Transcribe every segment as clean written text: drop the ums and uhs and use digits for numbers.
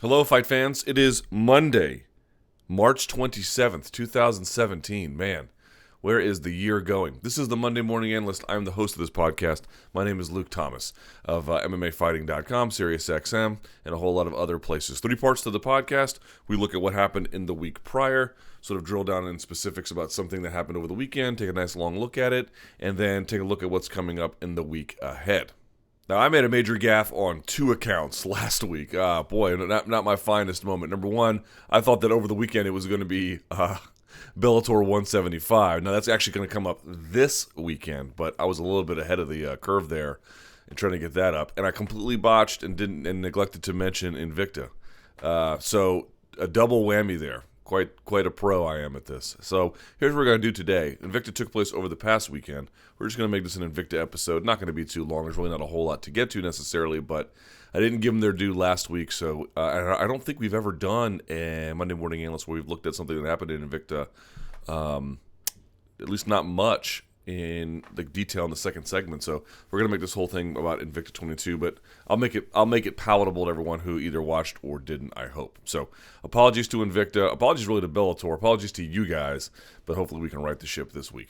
Hello, fight fans. It is Monday, March 27th, 2017. Man, where is the year going? This is the Monday Morning Analyst. I'm the host of this podcast. My name is Luke Thomas of MMAfighting.com, SiriusXM, and a whole lot of other places. 3 parts to the podcast. We look at what happened in the week prior, sort of drill down in specifics about something that happened over the weekend, take a nice long look at it, and then take a look at what's coming up in the week ahead. Now, I made a major gaffe on 2 accounts last week. Boy, not my finest moment. Number one, I thought that over the weekend it was going to be Bellator 175. Now, that's actually going to come up this weekend, but I was a little bit ahead of the curve there in trying to get that up. And I completely botched and neglected to mention Invicta. So a double whammy there. Quite a pro I am at this. So here's what we're going to do today. Invicta took place over the past weekend. We're just going to make this an Invicta episode. Not going to be too long. There's really not a whole lot to get to necessarily, but I didn't give them their due last week. So I don't think we've ever done a Monday Morning Analyst where we've looked at something that happened in Invicta, at least not much in the detail in the second segment. So we're going to make this whole thing about Invicta 22, but I'll make it palatable to everyone who either watched or didn't, I hope. So apologies to Invicta, apologies really to Bellator, apologies to you guys, but hopefully we can right the ship this week.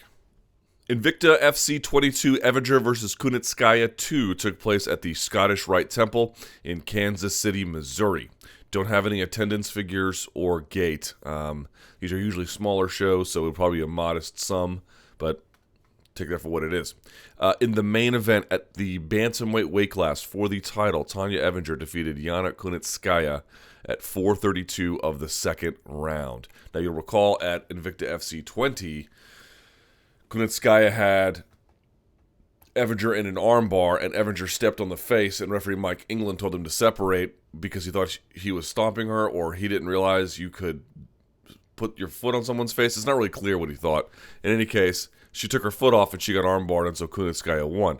Invicta FC 22 Evinger versus Kunitskaya 2 took place at the Scottish Rite Temple in Kansas City, Missouri. Don't have any attendance figures or gate. These are usually smaller shows, so it would probably be a modest sum, but take that for what it is. In the main event at the bantamweight weight class for the title, Tonya Evinger defeated Yana Kunitskaya at 4:32 of the second round. Now you'll recall at Invicta FC 20, Kunitskaya had Evinger in an armbar, and Evinger stepped on the face, and referee Mike England told him to separate because he thought he was stomping her, or he didn't realize you could put your foot on someone's face. It's not really clear what he thought. In any case, she took her foot off and she got armbarred, and so Kunitskaya won.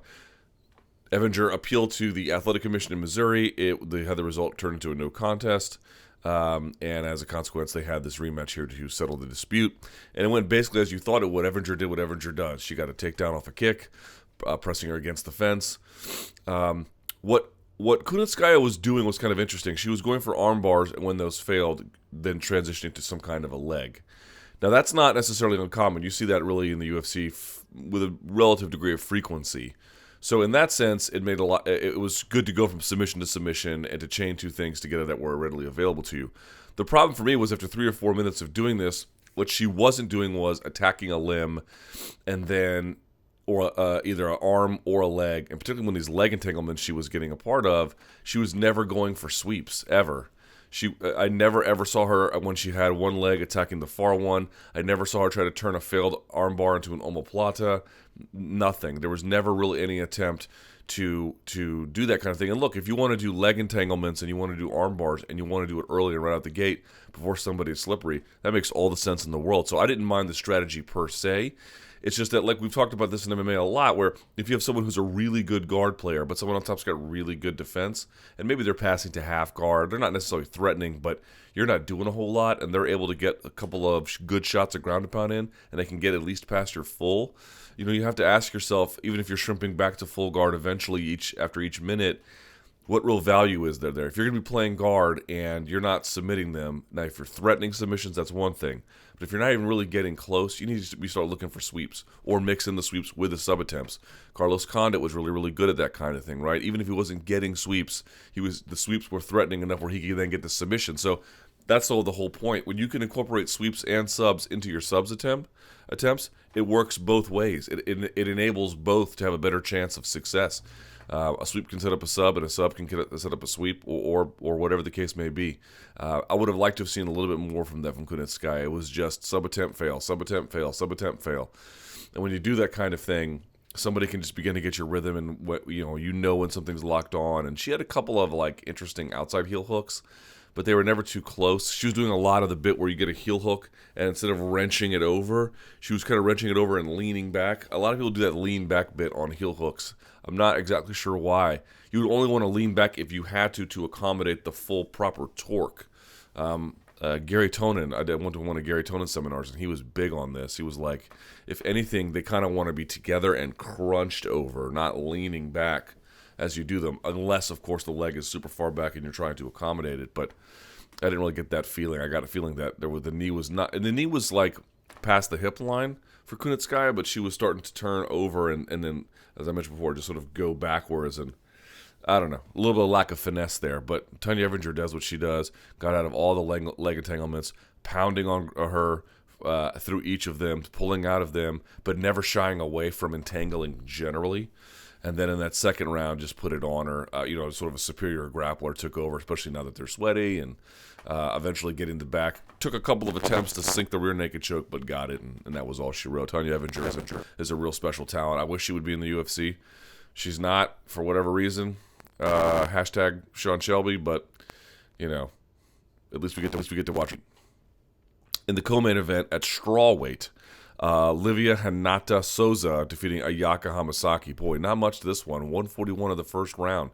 Evinger appealed to the Athletic Commission in Missouri. They had the result turned into a no contest, and as a consequence, they had this rematch here to settle the dispute. And it went basically as you thought it would. Evinger did what Evinger does. She got a takedown off a kick, pressing her against the fence. What Kunitskaya was doing was kind of interesting. She was going for arm bars, and when those failed, then transitioning to some kind of a leg. Now, that's not necessarily uncommon. You see that really in the UFC with a relative degree of frequency. So in that sense, it was good to go from submission to submission and to chain 2 things together that were readily available to you. The problem for me was after 3 or 4 minutes of doing this, what she wasn't doing was attacking a limb and then or either an arm or a leg, and particularly when these leg entanglements she was getting a part of, she was never going for sweeps, ever. I never ever saw her when she had one leg attacking the far one. I never saw her try to turn a failed armbar into an omoplata. Nothing. There was never really any attempt to do that kind of thing. And look, if you want to do leg entanglements and you want to do arm bars and you want to do it early and right out the gate before somebody is slippery, that makes all the sense in the world. So I didn't mind the strategy per se. It's just that, like we've talked about this in MMA a lot, where if you have someone who's a really good guard player, but someone on top's got really good defense, and maybe they're passing to half guard, they're not necessarily threatening, but you're not doing a whole lot, and they're able to get a couple of good shots of ground and pound in, and they can get at least past your full. You have to ask yourself, even if you're shrimping back to full guard eventually after each minute, what real value is there? If you're going to be playing guard and you're not submitting them, now if you're threatening submissions, that's one thing. But if you're not even really getting close, you need to start looking for sweeps or mix in the sweeps with the sub-attempts. Carlos Condit was really, really good at that kind of thing, right? Even if he wasn't getting sweeps, the sweeps were threatening enough where he could then get the submission. So that's the whole point. When you can incorporate sweeps and subs into your subs attempts, it works both ways. It enables both to have a better chance of success. A sweep can set up a sub, and a sub can set up a sweep, or whatever the case may be. I would have liked to have seen a little bit more from that from Kunitskaya. It was just sub-attempt, fail, sub-attempt, fail, sub-attempt, fail. And when you do that kind of thing, somebody can just begin to get your rhythm, and you know when something's locked on. And she had a couple of interesting outside heel hooks, but they were never too close. She was doing a lot of the bit where you get a heel hook, and instead of wrenching it over, she was kind of wrenching it over and leaning back. A lot of people do that lean back bit on heel hooks. I'm not exactly sure why. You would only want to lean back if you had to accommodate the full proper torque. Gary Tonin, I went to one of Gary Tonin's seminars, and he was big on this. He was like, if anything, they kind of want to be together and crunched over, not leaning back. as you do them, unless, of course, the leg is super far back and you're trying to accommodate it. But I didn't really get that feeling. I got a feeling that the knee was not, and the knee was like past the hip line for Kunitskaya, but she was starting to turn over and then, as I mentioned before, just sort of go backwards. And I don't know, a little bit of lack of finesse there. But Tonya Evinger does what she does, got out of all the leg entanglements, pounding on her through each of them, pulling out of them, but never shying away from entangling generally. And then in that second round, just put it on her. Sort of a superior grappler took over, especially now that they're sweaty, and eventually getting the back. Took a couple of attempts to sink the rear naked choke, but got it, and that was all she wrote. Tonya Evinger is a real special talent. I wish she would be in the UFC. She's not, for whatever reason. Hashtag Sean Shelby, but, at least we get to watch it. In the co-main event at strawweight, Livia Renata Souza defeating Akaya Hamasaki. Boy, not much to this one. 141 of the first round.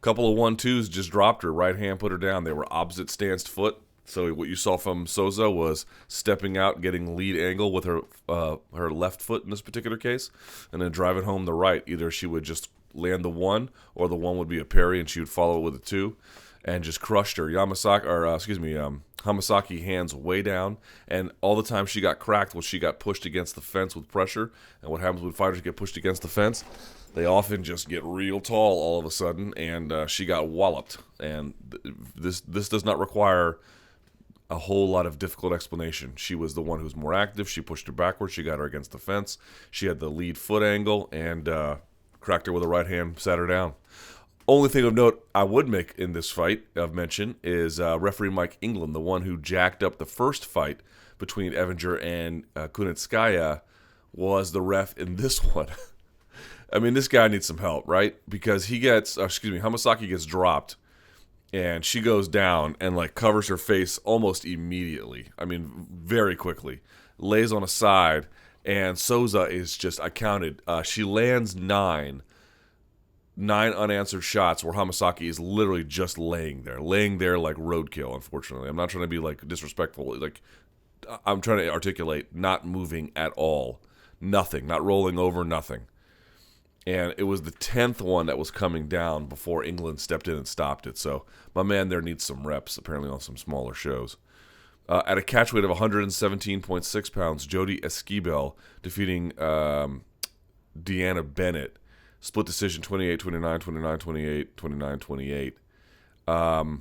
Couple of 1-2s just dropped her. Right hand put her down. They were opposite stance foot. So what you saw from Souza was stepping out, getting lead angle with her left foot in this particular case, and then driving home the right. Either she would just land the one, or the one would be a parry, and she would follow it with a two, and just crushed her. Hamasaki hands way down, and all the time she got cracked was she got pushed against the fence with pressure. And what happens when fighters get pushed against the fence? They often just get real tall all of a sudden, and she got walloped. And this does not require a whole lot of difficult explanation. She was the one who was more active. She pushed her backwards. She got her against the fence. She had the lead foot angle, and cracked her with a right hand, sat her down. Only thing of note I would make in this fight of mention is referee Mike England, the one who jacked up the first fight between Evinger and Kunitskaya, was the ref in this one. I mean, this guy needs some help, right? Because Hamasaki gets dropped, and she goes down and covers her face almost immediately. I mean, very quickly. Lays on a side, and Souza is just, I counted, she lands nine unanswered shots where Hamasaki is literally just laying there like roadkill, unfortunately. I'm not trying to be disrespectful. I'm trying to articulate not moving at all. Nothing. Not rolling over, nothing. And it was the 10th one that was coming down before England stepped in and stopped it. So my man there needs some reps, apparently on some smaller shows. At a catch weight of 117.6 pounds, Jody Esquibel defeating DeAnna Bennett. Split decision 28-29, 29-28, 29-28.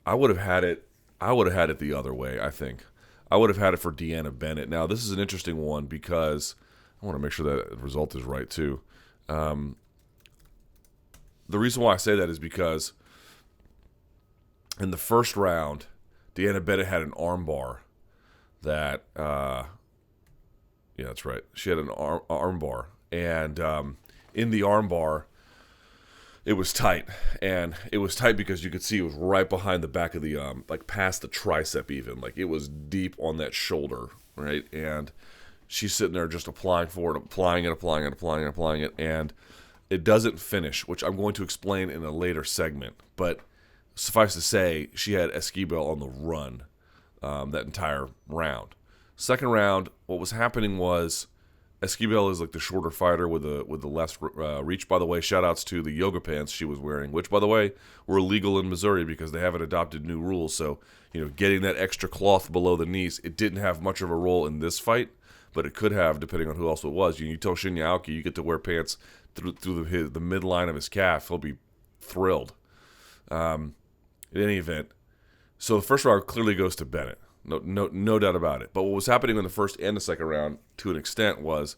I would have had it the other way, I think. I would have had it for DeAnna Bennett. Now, this is an interesting one because I want to make sure that the result is right, too. The reason why I say that is because in the first round, DeAnna Bennett had an armbar that, yeah, that's right. She had an armbar. And in the armbar, it was tight. And it was tight because you could see it was right behind the back of the, past the tricep even. It was deep on that shoulder, right? And she's sitting there just applying it. And it doesn't finish, which I'm going to explain in a later segment. But suffice to say, she had Esquibel on the run that entire round. Second round, what was happening was Esquibel is the shorter fighter with the less reach. By the way, shout-outs to the yoga pants she was wearing, which, by the way, were illegal in Missouri because they haven't adopted new rules. So, getting that extra cloth below the knees, it didn't have much of a role in this fight, but it could have, depending on who else it was. You tell Shinya Aoki you get to wear pants through the midline of his calf, he'll be thrilled. In any event, so the first round clearly goes to Bennett. No doubt about it. But what was happening in the first and the second round, to an extent, was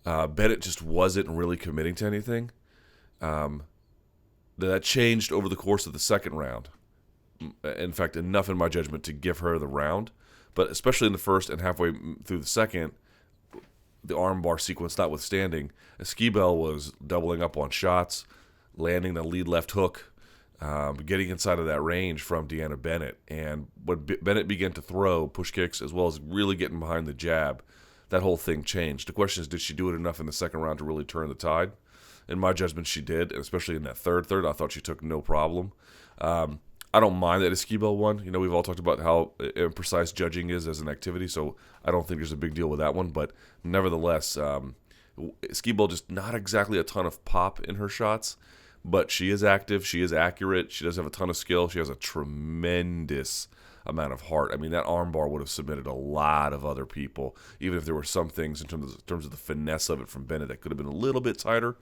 Bennett just wasn't really committing to anything. That changed over the course of the second round. In fact, enough in my judgment to give her the round. But especially in the first and halfway through the second, the armbar sequence notwithstanding, Esquibel was doubling up on shots, landing the lead left hook, getting inside of that range from DeAnna Bennett. And when Bennett began to throw push kicks as well as really getting behind the jab, that whole thing changed. The question is, did she do it enough in the second round to really turn the tide? In my judgment, she did, and especially in that third, I thought she took no problem. I don't mind that Esquibel won. We've all talked about how imprecise judging is as an activity, so I don't think there's a big deal with that one. But nevertheless, Skee-Ball just not exactly a ton of pop in her shots, but she is active, she is accurate, she does have a ton of skill, she has a tremendous amount of heart. I mean, that armbar would have submitted a lot of other people, even if there were some things in terms of the finesse of it from Bennett that could have been a little bit tighter.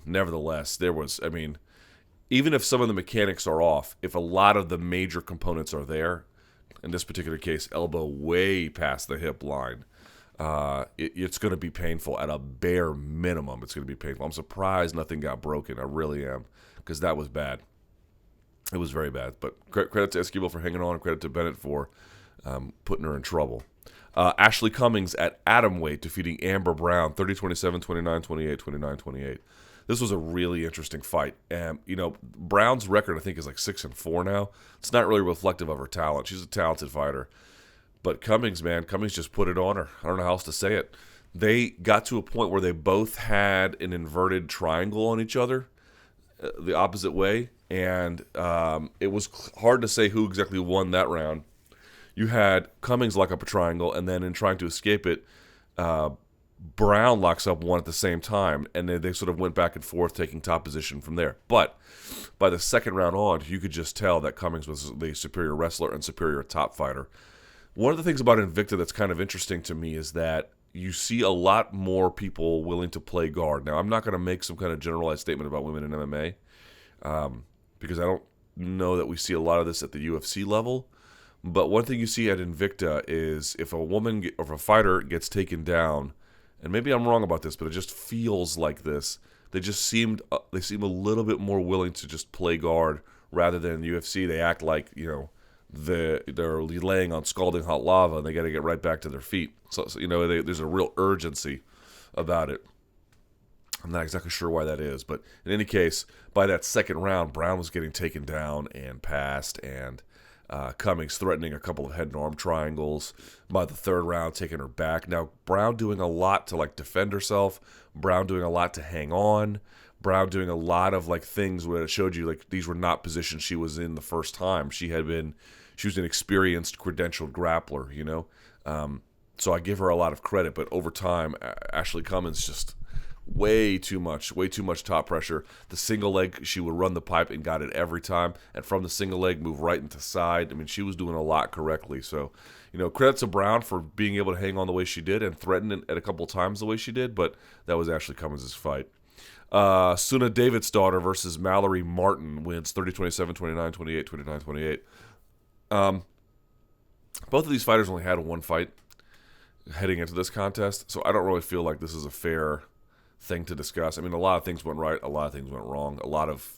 Nevertheless, there was, I mean, even if some of the mechanics are off, if a lot of the major components are there, in this particular case, elbow way past the hip line, it's going to be painful. At a bare minimum, it's going to be painful. I'm surprised nothing got broken. I really am, because that was bad. It was very bad. But credit to Esquivel for hanging on, and credit to Bennett for putting her in trouble. Ashley Cummings at atomweight defeating Amber Brown, 30-27, 29-28, 29-28. This was a really interesting fight. And, Brown's record, I think, is like 6-4 now. It's not really reflective of her talent. She's a talented fighter. But Cummings just put it on her. I don't know how else to say it. They got to a point where they both had an inverted triangle on each other, the opposite way. And it was hard to say who exactly won that round. You had Cummings lock up a triangle, and then in trying to escape it, Brown locks up one at the same time, and they sort of went back and forth, taking top position from there. But by the second round on, you could just tell that Cummings was the superior wrestler and superior top fighter. One of the things about Invicta that's kind of interesting to me is that you see a lot more people willing to play guard. Now, I'm not going to make some kind of generalized statement about women in MMA, because I don't know that we see a lot of this at the UFC level. But one thing you see at Invicta is if a fighter gets taken down, and maybe I'm wrong about this, but it just feels like this. They seem a little bit more willing to just play guard rather than UFC. They act like they're laying on scalding hot lava and they got to get right back to their feet. So there's a real urgency about it. I'm not exactly sure why that is, but in any case, by that second round, Brown was getting taken down and passed, and Cummings threatening a couple of head and arm triangles. By the third round, taking her back. Now, Brown doing a lot to defend herself. Brown doing a lot to hang on. Brown doing a lot of things where it showed you these were not positions she was in the first time. She was an experienced, credentialed grappler, So I give her a lot of credit, but over time, Ashley Cummins just way too much top pressure. The single leg, she would run the pipe and got it every time, and from the single leg, move right into side. I mean, she was doing a lot correctly. So, credit to Brown for being able to hang on the way she did and threaten it at a couple of times the way she did, but that was Ashley Cummins' fight. Suna Davidsdottir versus Mallory Martin wins 30-27, 29-28, 29-28. Both of these fighters only had one fight heading into this contest, so I don't really feel like this is a fair thing to discuss. I mean, a lot of things went right, a lot of things went wrong, a lot of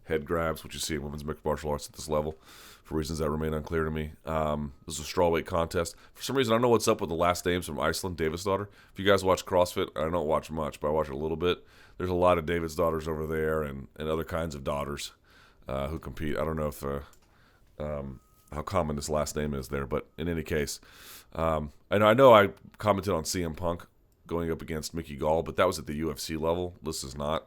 head grabs, which you see in women's mixed martial arts at this level, for reasons that remain unclear to me. This is a strawweight contest. For some reason, I don't know what's up with the last names from Iceland, Davidsdottir. If you guys watch CrossFit, I don't watch much, but I watch a little bit. There's a lot of Davidsdotters over there and other kinds of daughters who compete. I don't know if how common this last name is there, but in any case, I know I commented on CM Punk going up against Mickey Gall, but that was at the UFC level. This is not.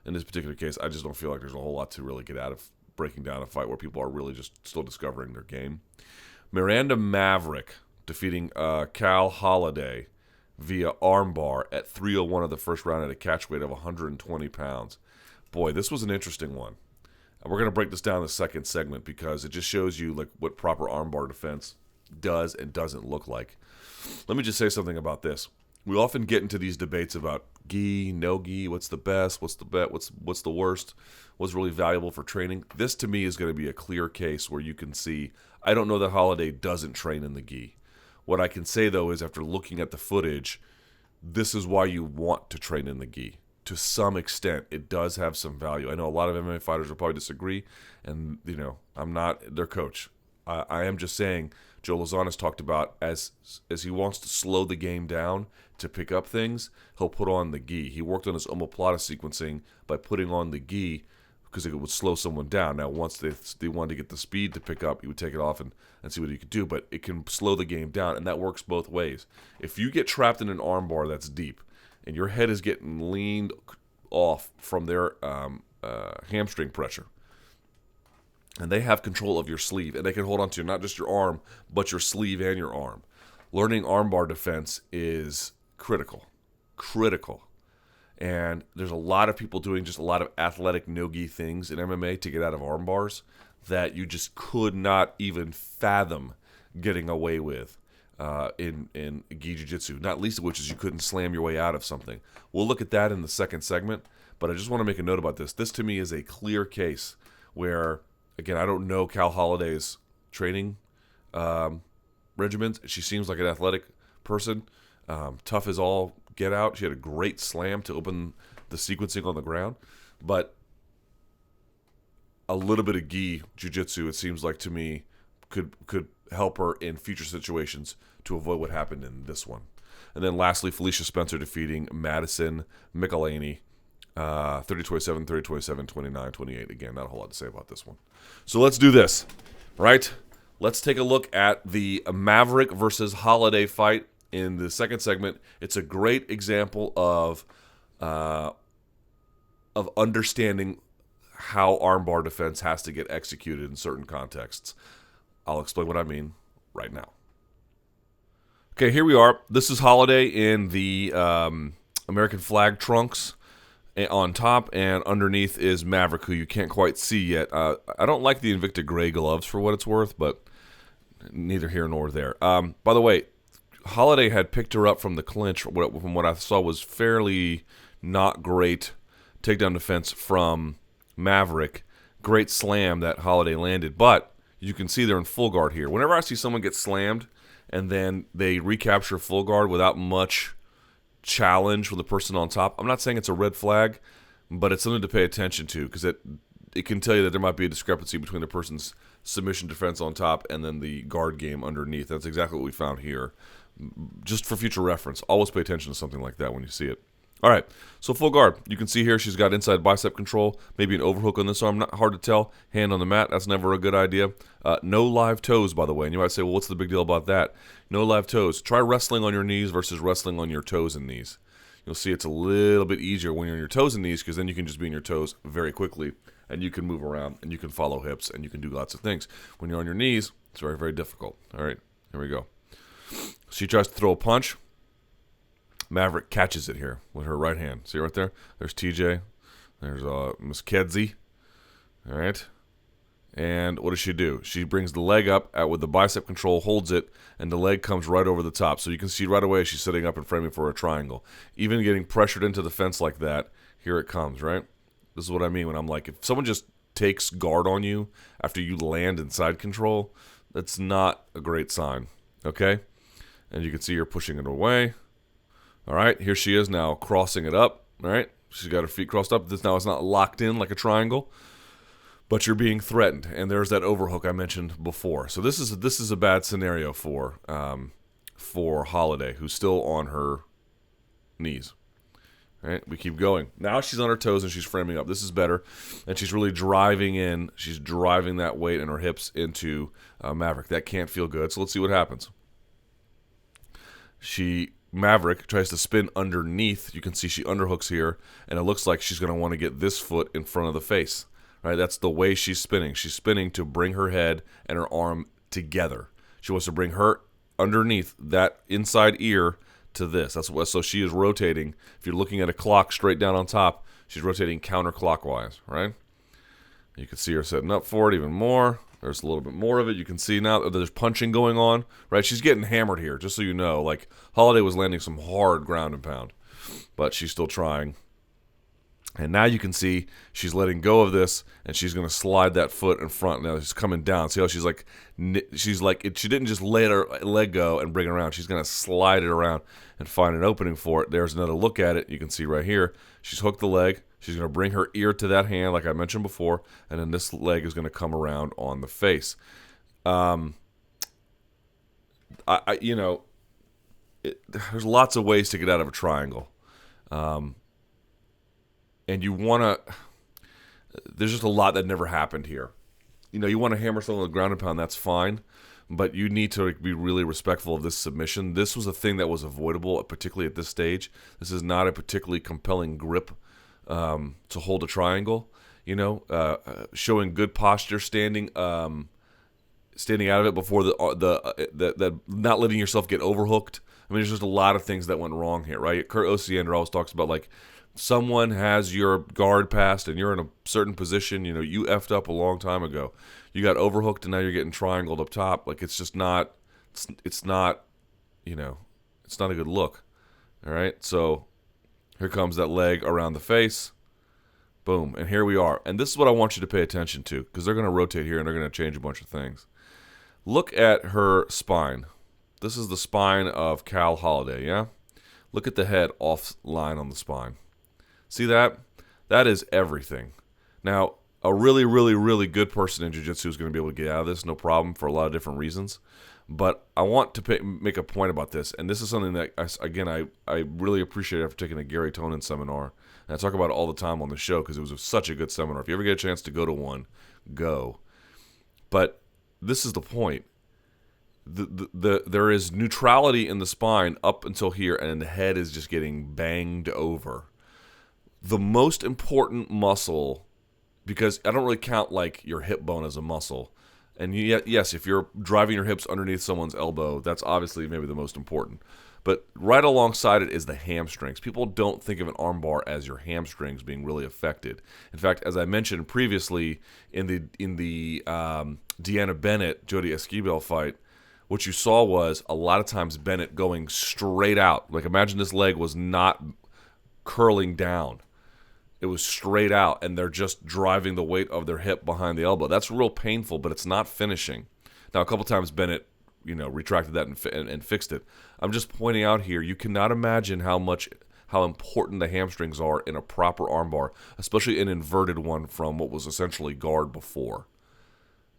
In this particular case, I just don't feel like there's a whole lot to really get out of breaking down a fight where people are really just still discovering their game. Miranda Maverick defeating Kal Holliday via armbar at 301 of the first round at a catch weight of 120 pounds. Boy, this was an interesting one. We're going to break this down in the second segment because it just shows you what proper armbar defense does and doesn't look like. Let me just say something about this. We often get into these debates about gi, no gi, what's the best, what's the bet, what's the worst, what's really valuable for training. This to me is going to be a clear case where you can see, I don't know that Holliday doesn't train in the gi. What I can say though is after looking at the footage, this is why you want to train in the gi. To some extent, it does have some value. I know a lot of MMA fighters will probably disagree, and I'm not their coach. I am just saying, Joe Lozano has talked about as he wants to slow the game down to pick up things, he'll put on the gi. He worked on his omoplata sequencing by putting on the gi because it would slow someone down. Now, once they wanted to get the speed to pick up, he would take it off and see what he could do, but it can slow the game down, and that works both ways. If you get trapped in an armbar that's deep, and your head is getting leaned off from their hamstring pressure, and they have control of your sleeve, and they can hold on to not just your arm, but your sleeve and your arm. Learning armbar defense is critical. critical. And there's a lot of people doing just a lot of athletic no-gi things in MMA to get out of arm bars that you just could not even fathom getting away with in gi jiu-jitsu, not least of which is you couldn't slam your way out of something. We'll look at that in the second segment, but I just want to make a note about this. This, to me, is a clear case where, again, I don't know Kal Holliday's training regimens. She seems like an athletic person, tough as all get out. She had a great slam to open the sequencing on the ground, but a little bit of gi jiu-jitsu, it seems like to me, could help her in future situations to avoid what happened in this one. And then lastly, Felicia Spencer defeating Madison Michelini, 30-27, 30-27, 29-28. Again, not a whole lot to say about this one. So let's do this, right? Let's take a look at the Maverick versus Holliday fight in the second segment. It's a great example of understanding how armbar defense has to get executed in certain contexts. I'll explain what I mean right now. Okay, here we are. This is Holliday in the American flag trunks on top, and underneath is Maverick, who you can't quite see yet. I don't like the Invicta gray gloves for what it's worth, but neither here nor there. By the way, Holliday had picked her up from the clinch. From what I saw was fairly not great takedown defense from Maverick. Great slam that Holliday landed, but you can see they're in full guard here. Whenever I see someone get slammed and then they recapture full guard without much challenge from the person on top, I'm not saying it's a red flag, but it's something to pay attention to, because it can tell you that there might be a discrepancy between the person's submission defense on top and then the guard game underneath. That's exactly what we found here. Just for future reference, always pay attention to something like that when you see it. All right, so full guard. You can see here she's got inside bicep control, maybe an overhook on this arm, not hard to tell. Hand on the mat, that's never a good idea. No live toes, by the way. And you might say, well, what's the big deal about that? No live toes. Try wrestling on your knees versus wrestling on your toes and knees. You'll see it's a little bit easier when you're on your toes and knees, because then you can just be on your toes very quickly, and you can move around, and you can follow hips, and you can do lots of things. When you're on your knees, it's very, very difficult. All right, here we go. She tries to throw a punch. Maverick catches it here with her right hand. See right there? There's TJ. There's Miss Kedzie. All right. And what does she do? She brings the leg up with the bicep control, holds it, and the leg comes right over the top. So you can see right away she's sitting up and framing for a triangle. Even getting pressured into the fence like that, here it comes, right? This is what I mean when I'm like, if someone just takes guard on you after you land in side control, that's not a great sign, okay? And you can see her pushing it away. All right, here she is now crossing it up, all right? She's got her feet crossed up. This now it's not locked in like a triangle, but you're being threatened, and there's that overhook I mentioned before. So this is a bad scenario for Holliday, who's still on her knees. All right, we keep going. Now she's on her toes and she's framing up. This is better, and she's really driving in. She's driving that weight and her hips into Maverick. That can't feel good, so let's see what happens. Maverick tries to spin underneath. You can see she underhooks here, and it looks like she's going to want to get this foot in front of the face. Right? That's the way she's spinning. She's spinning to bring her head and her arm together. She wants to bring her underneath that inside ear to this. So she is rotating. If you're looking at a clock straight down on top, she's rotating counterclockwise, right? You can see her setting up for it even more. There's a little bit more of it. You can see now that there's punching going on, right? She's getting hammered here, just so you know. Like, Holliday was landing some hard ground and pound, but she's still trying. And now you can see she's letting go of this, and she's going to slide that foot in front. Now she's coming down. See how she didn't just let her leg go and bring it around. She's going to slide it around and find an opening for it. There's another look at it. You can see right here. She's hooked the leg. She's going to bring her ear to that hand, like I mentioned before, and then this leg is going to come around on the face. There's lots of ways to get out of a triangle. And you want to, there's just a lot that never happened here. You want to hammer someone on the ground and pound, that's fine, but you need to be really respectful of this submission. This was a thing that was avoidable, particularly at this stage. This is not a particularly compelling grip to hold a triangle. Showing good posture, standing out of it before the not letting yourself get overhooked I mean, there's just a lot of things that went wrong here, right? Kurt Osiander always talks about, like, someone has your guard passed and you're in a certain position, you effed up a long time ago. You got overhooked and now you're getting triangled up top. Like, it's just not, it's not, it's not a good look. All right, so here comes that leg around the face. Boom, and here we are. And this is what I want you to pay attention to, because they're going to rotate here and they're going to change a bunch of things. Look at her spine. This is the spine of Kal Holliday, yeah? Look at the head off line on the spine. See that? That is everything. Now, a really, really, really good person in jiu-jitsu is going to be able to get out of this, no problem, for a lot of different reasons. But I want to make a point about this, and this is something that, I really appreciate after taking a Gary Tonin seminar. And I talk about it all the time on the show because it was such a good seminar. If you ever get a chance to go to one, go. But this is the point. There is neutrality in the spine up until here, and the head is just getting banged over. The most important muscle, because I don't really count like your hip bone as a muscle. And yet, yes, if you're driving your hips underneath someone's elbow, that's obviously maybe the most important. But right alongside it is the hamstrings. People don't think of an armbar as your hamstrings being really affected. In fact, as I mentioned previously in the DeAnna Bennett Jody Esquivel fight, what you saw was a lot of times Bennett going straight out. Like, imagine this leg was not curling down. It was straight out, and they're just driving the weight of their hip behind the elbow. That's real painful, but it's not finishing. Now, a couple times Bennett, retracted that and fixed it. I'm just pointing out here, you cannot imagine how important the hamstrings are in a proper armbar, especially an inverted one from what was essentially guard before.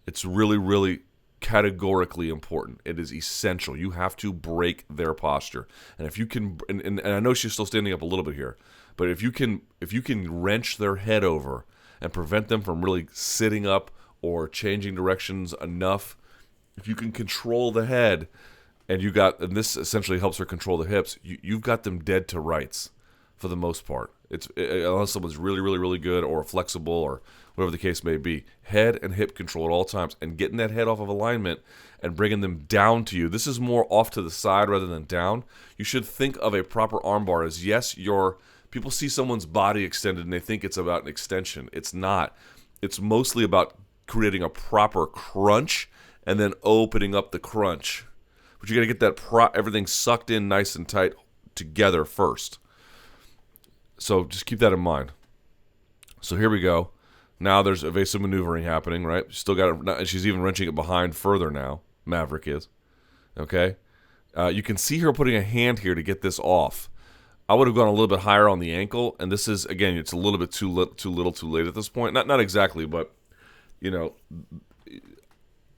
It's really, really categorically important. It is essential. You have to break their posture. And if you can, and I know she's still standing up a little bit here, but if you can wrench their head over and prevent them from really sitting up or changing directions enough, if you can control the head, and this essentially helps her control the hips, you've got them dead to rights for the most part. Unless someone's really, really, really good or flexible or whatever the case may be. Head and hip control at all times, and getting that head off of alignment and bringing them down to you. This is more off to the side rather than down. You should think of a proper armbar as, yes, people see someone's body extended and they think it's about an extension. It's not. It's mostly about creating a proper crunch and then opening up the crunch. But you got to get that everything sucked in nice and tight together first. So just keep that in mind. So here we go. Now there's evasive maneuvering happening, right? Still got it. She's even wrenching it behind further now. Maverick is. Okay? You can see her putting a hand here to get this off. I would have gone a little bit higher on the ankle, and this is, again, it's a little bit too late at this point. Not exactly, but,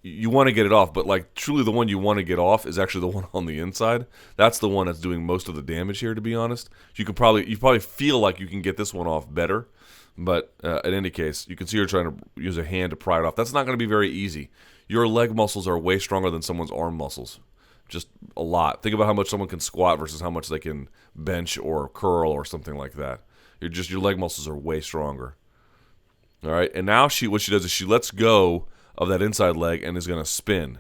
you want to get it off, but like truly the one you want to get off is actually the one on the inside. That's the one that's doing most of the damage here, to be honest. You probably feel like you can get this one off better, but in any case, you can see her trying to use a hand to pry it off. That's not going to be very easy. Your leg muscles are way stronger than someone's arm muscles. Just a lot. Think about how much someone can squat versus how much they can bench or curl or something like that. Your leg muscles are way stronger. All right, and now what she does is she lets go of that inside leg and is going to spin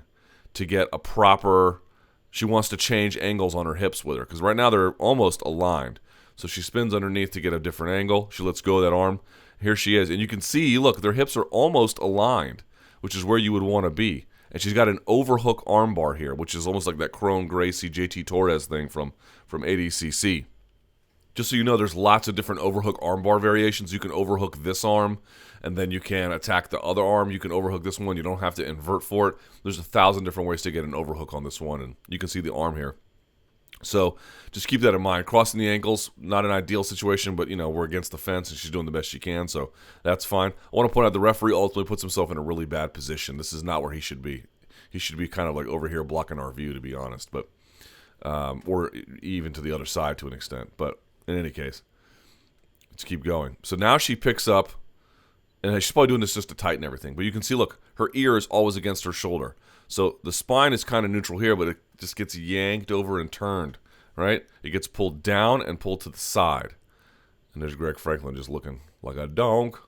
to get a proper. She wants to change angles on her hips with her because right now they're almost aligned. So she spins underneath to get a different angle. She lets go of that arm. Here she is, and you can see, look, their hips are almost aligned, which is where you would want to be. And she's got an overhook armbar here, which is almost like that Crone Gracie JT Torres thing from ADCC. Just so you know, there's lots of different overhook armbar variations. You can overhook this arm, and then you can attack the other arm. You can overhook this one. You don't have to invert for it. There's 1,000 different ways to get an overhook on this one, and you can see the arm here. So just keep that in mind. Crossing the ankles, not an ideal situation, but, we're against the fence, and she's doing the best she can, so that's fine. I want to point out the referee ultimately puts himself in a really bad position. This is not where he should be. He should be kind of like over here blocking our view, to be honest, but or even to the other side to an extent. But in any case, let's keep going. So now she picks up, and she's probably doing this just to tighten everything, but you can see, look, her ear is always against her shoulder. So the spine is kind of neutral here, but it just gets yanked over and turned, right? It gets pulled down and pulled to the side. And there's Greg Franklin just looking like a donk.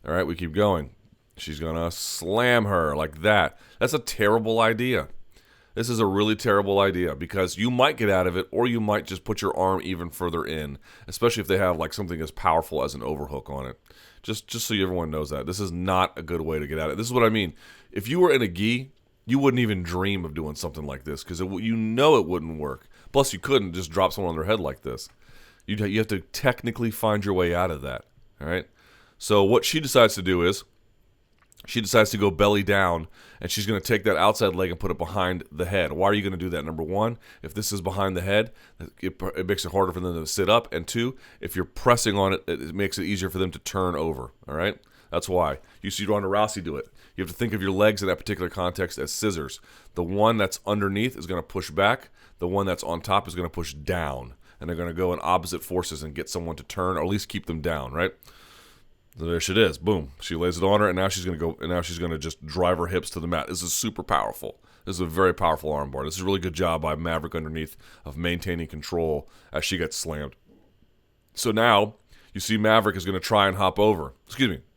All right, we keep going. She's going to slam her like that. That's a terrible idea. This is a really terrible idea because you might get out of it, or you might just put your arm even further in, especially if they have like something as powerful as an overhook on it. Just so everyone knows that. This is not a good way to get out of it. This is what I mean. If you were in a gi, you wouldn't even dream of doing something like this because you know it wouldn't work. Plus, you couldn't just drop someone on their head like this. You have to technically find your way out of that. All right? So what she decides to do is she decides to go belly down, and she's going to take that outside leg and put it behind the head. Why are you going to do that? Number one, if this is behind the head, it makes it harder for them to sit up. And two, if you're pressing on it, it makes it easier for them to turn over. All right? That's why. You see Ronda Rousey do it. You have to think of your legs in that particular context as scissors. The one that's underneath is going to push back. The one that's on top is going to push down. And they're going to go in opposite forces and get someone to turn, or at least keep them down, right? So there she is. Boom. She lays it on her, and now she's going to go, and now she's going to just drive her hips to the mat. This is super powerful. This is a very powerful armbar. This is a really good job by Maverick underneath of maintaining control as she gets slammed. So now you see Maverick is going to try and hop over.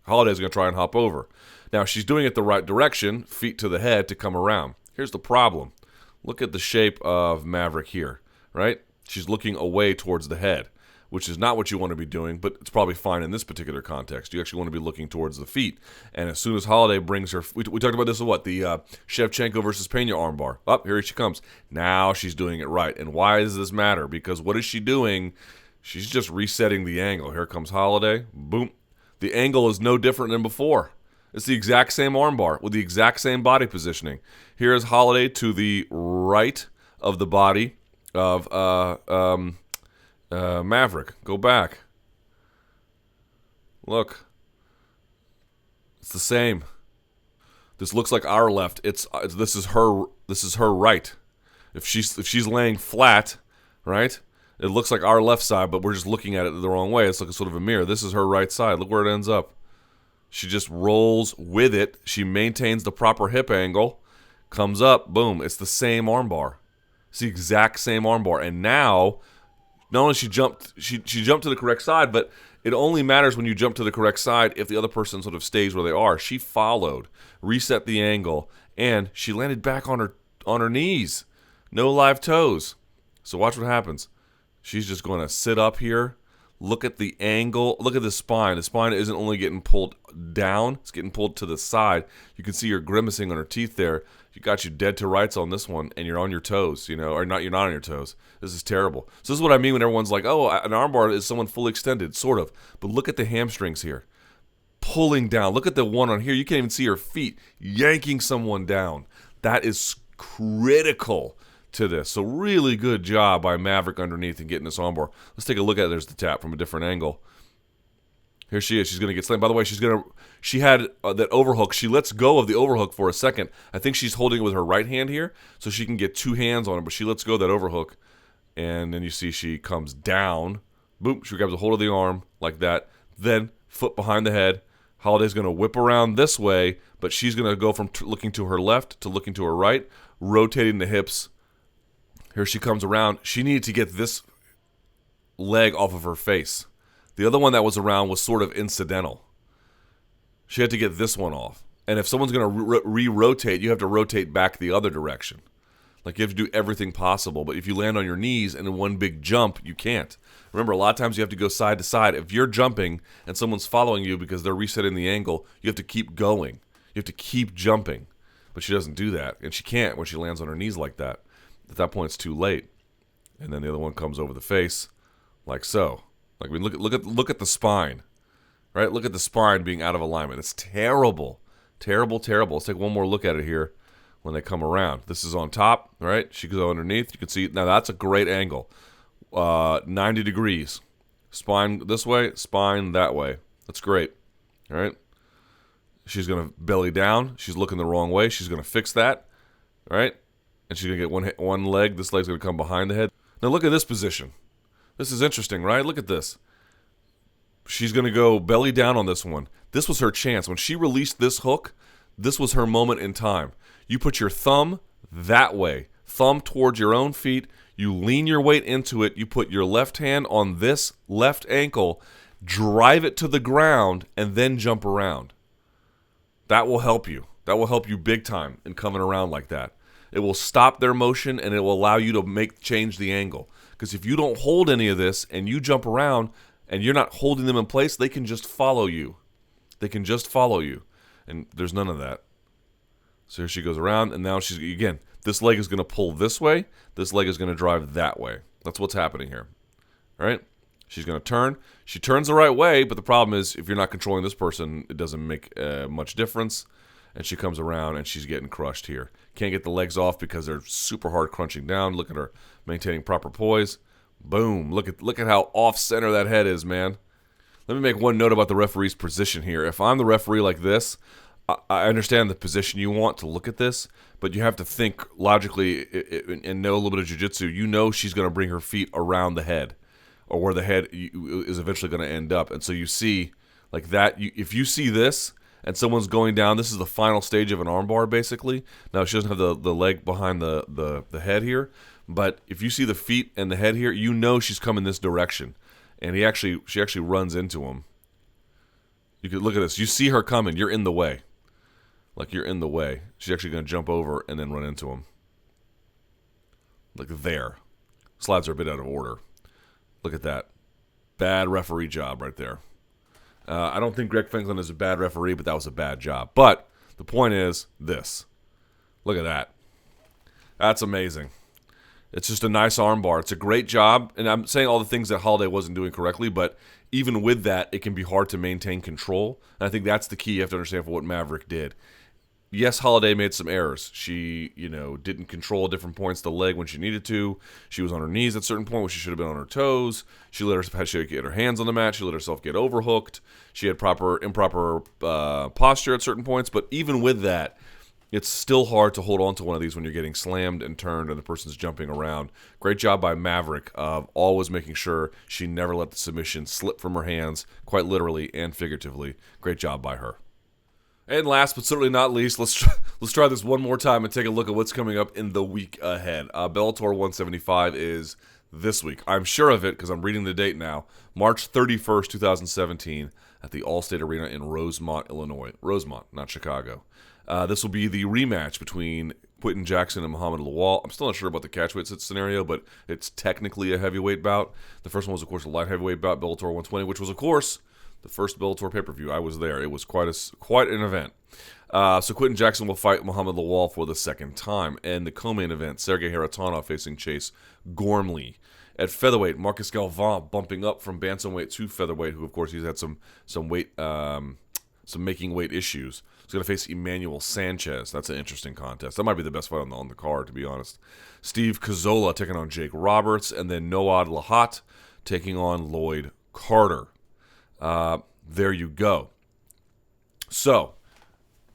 Holliday is going to try and hop over. Now she's doing it the right direction, feet to the head to come around. Here's the problem. Look at the shape of Maverick here, right? She's looking away towards the head, which is not what you want to be doing, but it's probably fine in this particular context. You actually want to be looking towards the feet. And as soon as Holliday brings her, we talked about this in what? The Shevchenko versus Pena armbar. Here she comes. Now she's doing it right. And why does this matter? Because what is she doing? She's just resetting the angle. Here comes Holliday. Boom. The angle is no different than before. It's the exact same armbar with the exact same body positioning. Here is Holliday to the right of the body of Maverick. Go back. Look. It's the same. This looks like our left. This is her right. If she's laying flat, right? It looks like our left side, but we're just looking at it the wrong way. It's like a sort of a mirror. This is her right side. Look where it ends up. She just rolls with it. She maintains the proper hip angle. Comes up. Boom. It's the same armbar. It's the exact same armbar. And now, not only she jumped to the correct side, but it only matters when you jump to the correct side if the other person sort of stays where they are. She followed, reset the angle, and she landed back on her knees. No live toes. So watch what happens. She's just going to sit up here. Look at the angle. Look at the spine. The spine isn't only getting pulled down. It's getting pulled to the side. You can see her grimacing on her teeth there. You got you dead to rights on this one, and you're on your toes, or not. You're not on your toes. This is terrible. So this is what I mean when everyone's like, oh, an armbar is someone fully extended, sort of. But look at the hamstrings here. Pulling down. Look at the one on here. You can't even see her feet. Yanking someone down. That is critical to this. So really good job by Maverick underneath and getting this armbar. Let's take a look at it. There's the tap from a different angle. Here she is. She's going to get slammed. By the way, she had that overhook. She lets go of the overhook for a second. I think she's holding it with her right hand here so she can get two hands on it, but she lets go of that overhook. And then you see she comes down. Boom. She grabs a hold of the arm like that. Then foot behind the head. Holliday's going to whip around this way, but she's going to go from looking to her left to looking to her right, rotating the hips. Here she comes around. She needed to get this leg off of her face. The other one that was around was sort of incidental. She had to get this one off. And if someone's going to re-rotate, you have to rotate back the other direction. Like you have to do everything possible. But if you land on your knees and in one big jump, you can't. Remember, a lot of times you have to go side to side. If you're jumping and someone's following you because they're resetting the angle, you have to keep going. You have to keep jumping. But she doesn't do that. And she can't when she lands on her knees like that. At that point, it's too late. And then the other one comes over the face like so. Like, I mean, look at the spine, right? Look at the spine being out of alignment. It's terrible, terrible, terrible. Let's take one more look at it here when they come around. This is on top, right? She goes underneath. You can see, now that's a great angle. 90 degrees. Spine this way, spine that way. That's great, all right? She's going to belly down. She's looking the wrong way. She's going to fix that, all right? And she's going to get one leg. This leg's going to come behind the head. Now look at this position. This is interesting, right? Look at this. She's going to go belly down on this one. This was her chance. When she released this hook, this was her moment in time. You put your thumb that way, thumb towards your own feet. You lean your weight into it. You put your left hand on this left ankle, drive it to the ground, and then jump around. That will help you. That will help you big time in coming around like that. It will stop their motion, and it will allow you to change the angle. Because if you don't hold any of this and you jump around and you're not holding them in place, they can just follow you. They can just follow you. And there's none of that. So here she goes around, and now she's, again, this leg is going to pull this way. This leg is going to drive that way. That's what's happening here. All right? She's going to turn. She turns the right way, but the problem is if you're not controlling this person, it doesn't make much difference. And she comes around, and she's getting crushed here. Can't get the legs off because they're super hard crunching down. Look at her maintaining proper poise. Boom. Look at how off-center that head is, man. Let me make one note about the referee's position here. If I'm the referee like this, I understand the position you want to look at this, but you have to think logically and know a little bit of jiu-jitsu. You know she's going to bring her feet around the head, or where the head is eventually going to end up. And so you see, like that, if you see this and someone's going down, this is the final stage of an armbar, basically. Now, she doesn't have the leg behind the head here, but if you see the feet and the head here, you know she's coming this direction. And she actually runs into him. You could look at this. You see her coming. You're in the way. Like, you're in the way. She's actually going to jump over and then run into him. Like there. Slides are a bit out of order. Look at that. Bad referee job right there. I don't think Greg Franklin is a bad referee, but that was a bad job. But the point is this. Look at that. That's amazing. It's just a nice armbar. It's a great job. And I'm saying all the things that Holliday wasn't doing correctly, but even with that, it can be hard to maintain control. And I think that's the key you have to understand for what Maverick did. Yes, Holliday made some errors. She, didn't control different points of the leg when she needed to. She was on her knees at a certain point when she should have been on her toes. She get her hands on the mat. She let herself get overhooked. She had improper posture at certain points. But even with that, it's still hard to hold on to one of these when you're getting slammed and turned and the person's jumping around. Great job by Maverick of always making sure she never let the submission slip from her hands, quite literally and figuratively. Great job by her. And last but certainly not least, let's try this one more time and take a look at what's coming up in the week ahead. Bellator 175 is this week. I'm sure of it because I'm reading the date now. March 31st, 2017 at the Allstate Arena in Rosemont, Illinois. Rosemont, not Chicago. This will be the rematch between Quinton Jackson and Muhammad Lawal. I'm still not sure about the catchweight scenario, but it's technically a heavyweight bout. The first one was, of course, a light heavyweight bout, Bellator 120, which was, of course, the first Bellator pay-per-view. I was there. It was quite an event. So Quinton Jackson will fight Muhammad Lawal for the second time. And the co-main event, Sergey Haratonov facing Chase Gormley. At featherweight, Marcus Galvan bumping up from bantamweight to featherweight, who, of course, he's had some weight, some making weight issues. He's going to face Emmanuel Sanchez. That's an interesting contest. That might be the best fight on the card, to be honest. Steve Cazzola taking on Jake Roberts, and then Noad Lahat taking on Lloyd Carter. There you go. So,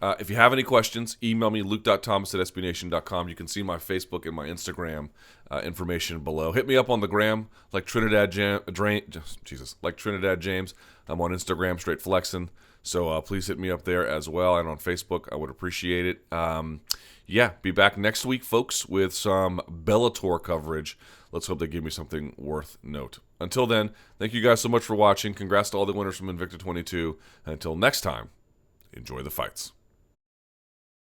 if you have any questions, email me, luke.thomas@sbnation.com. You can see my Facebook and my Instagram information below. Hit me up on the gram, like Trinidad James. I'm on Instagram, straight flexing. So please hit me up there as well, and on Facebook. I would appreciate it. Be back next week, folks, with some Bellator coverage. Let's hope they give me something worth note. Until then, thank you guys so much for watching. Congrats to all the winners from Invicta 22. And until next time, enjoy the fights.